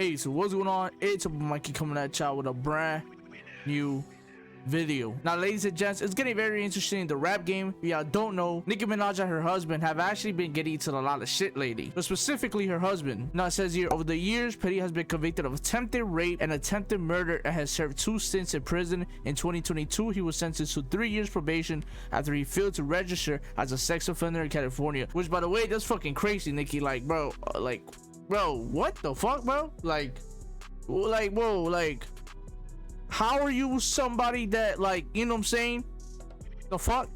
Hey, so what's going on? It's Mikey coming at y'all with a brand new video. Now, ladies and gents, it's getting very interesting in the rap game. If y'all don't know, Nicki Minaj and her husband have actually been getting into a lot of shit lately, but specifically her husband. Now, it says here, over the years, Petty has been convicted of attempted rape and attempted murder and has served 2 stints in prison. In 2022, he was sentenced to 3 years probation after he failed to register as a sex offender in California, which, by the way, that's fucking crazy, Nicki. Like, bro, what the fuck, bro? Like, bro, like, how are you somebody that, like, you know what I'm saying? The fuck?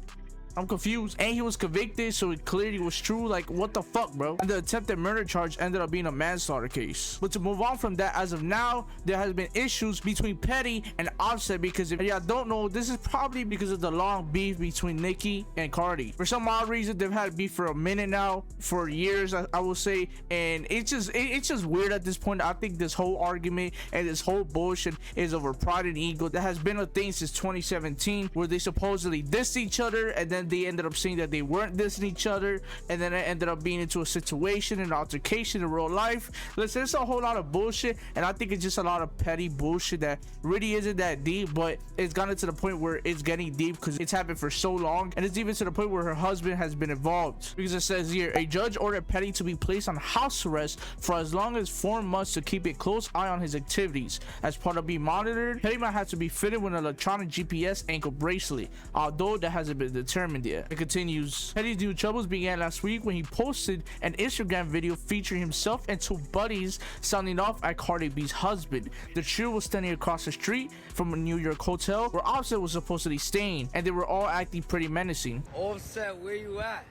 I'm confused. And he was convicted, so it clearly was true. Like, what the fuck, bro? And the attempted murder charge ended up being a manslaughter case. But to move on from that, as of now, there has been issues between Petty and Offset, because if y'all don't know, this is probably because of the long beef between Nicki and Cardi. For some odd reason, they've had beef for a minute now, for years, I will say, and it's just weird at this point. I think this whole argument and this whole bullshit is over pride and ego. That has been a thing since 2017, where they supposedly dissed each other, and then they ended up saying that they weren't dissing each other, and then it ended up being into a situation, an altercation in real life. Listen, it's a whole lot of bullshit, and I think it's just a lot of petty bullshit that really isn't that deep, but it's gotten to the point where it's getting deep because it's happened for so long, and it's even to the point where her husband has been involved. Because it says here, a judge ordered Petty to be placed on house arrest for as long as 4 months to keep a close eye on his activities. As part of being monitored, Petty might have to be fitted with an electronic GPS ankle bracelet, although that hasn't been determined yet. It continues. Petty's new troubles began last week when he posted an Instagram video featuring himself and 2 buddies sounding off at Cardi B's husband. The trio was standing across the street from a New York hotel where Offset was supposedly staying, and they were all acting pretty menacing. Offset, where you at?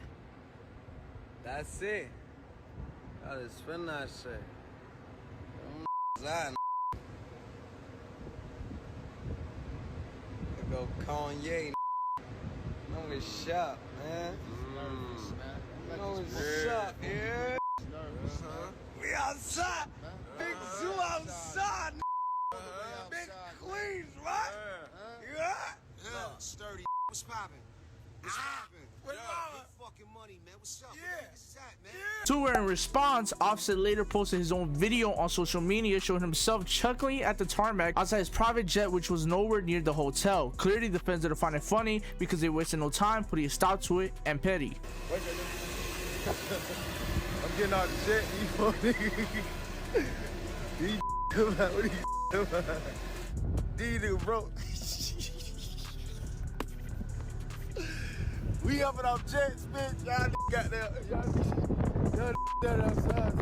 That's it. Gotta spend that shit. That go Kanye. Know it's shop, man. Know it's shop, yeah. We outside. Big zoo outside. Big Queens, right? Yeah. Yeah. Sturdy. What's poppin'? What's poppin'? What's poppin'? Big fucking money, man. What's up? Yeah. What's that, man? To her, in response, Offset later posted his own video on social media showing himself chuckling at the tarmac outside his private jet, which was nowhere near the hotel. Clearly, the fans didn't find it funny because they wasted no time putting a stop to it. And Petty, I'm getting out the jet. These come out. What are you about? These niggas broke. We up in our jets, bitch. Y'all got there. Y'all outside.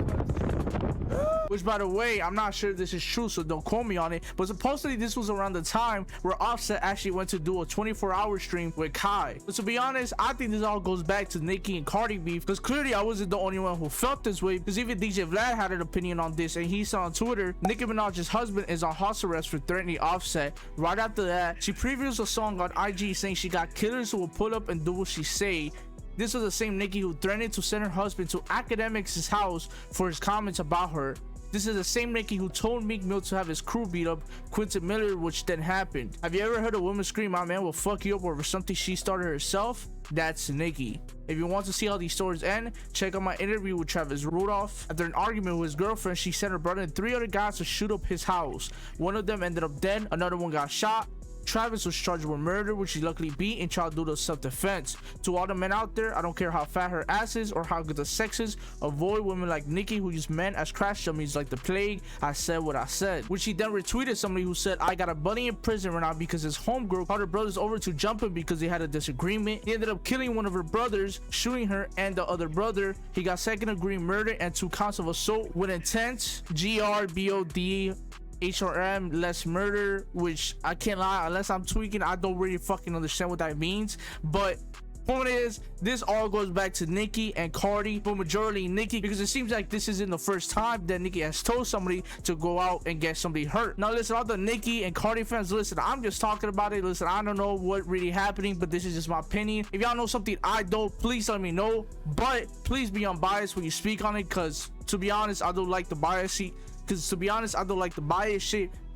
which, by the way, I'm not sure if this is true, so don't quote me on it, but supposedly this was around the time where Offset actually went to do a 24-hour stream with Kai. But to be honest, I think this all goes back to Nicki and Cardi beef, because clearly I wasn't the only one who felt this way, because even DJ Vlad had an opinion on this, and he said on Twitter, Nicki Minaj's husband is on house arrest for threatening Offset. Right after that, she previewed a song on IG saying she got killers who will pull up and do what she say. This was the same Nicki who threatened to send her husband to Academics' house for his comments about her. This is the same Nicki who told Meek Mill to have his crew beat up Quentin Miller, which then happened. Have you ever heard a woman scream, "My man will fuck you up," over something she started herself? That's Nicki. If you want to see how these stories end, check out my interview with Travis Rudolph. After an argument with his girlfriend, she sent her brother and 3 other guys to shoot up his house. One of them ended up dead, another one got shot. Travis was charged with murder, which he luckily beat and tried to do the self-defense. To all the men out there, I don't care how fat her ass is or how good the sex is, avoid women like Nicki who use men as crash dummies like the plague. I said what I said. Which he then retweeted somebody who said, "I got a buddy in prison right now because his homegirl called her brothers over to jump him because they had a disagreement. He ended up killing one of her brothers, shooting her and the other brother. He got second-degree murder and 2 counts of assault with intent, GRBOD HRM less murder," which I can't lie, unless I'm tweaking, I don't really fucking understand what that means. But point is, this all goes back to Nicki and Cardi, but majority Nicki, because it seems like this isn't the first time that Nicki has told somebody to go out and get somebody hurt. Now listen, all the Nicki and Cardi fans, listen, I'm just talking about it. Listen, I don't know what really happening, but this is just my opinion. If y'all know something I don't, please let me know, but please be unbiased when you speak on it, because to be honest, I don't like the bias shit.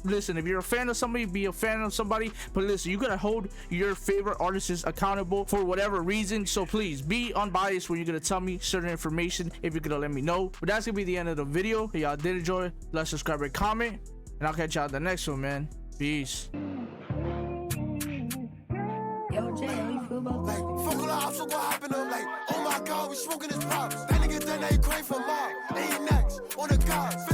listen, if you're a fan of somebody, be a fan of somebody, but listen, you gotta hold your favorite artists accountable for whatever reason. So please be unbiased when you're gonna tell me certain information, if you're gonna let me know. But that's gonna be the end of the video. If y'all did enjoy, like, subscribe, and comment, and I'll catch y'all in the next one, man. Peace. Yo, Jay, how you feel about that? Like, fuck all the ops, what happen? I'm like, oh my god, we smoking his props. That nigga done ain't crazy for mob. Ain't next on the cars.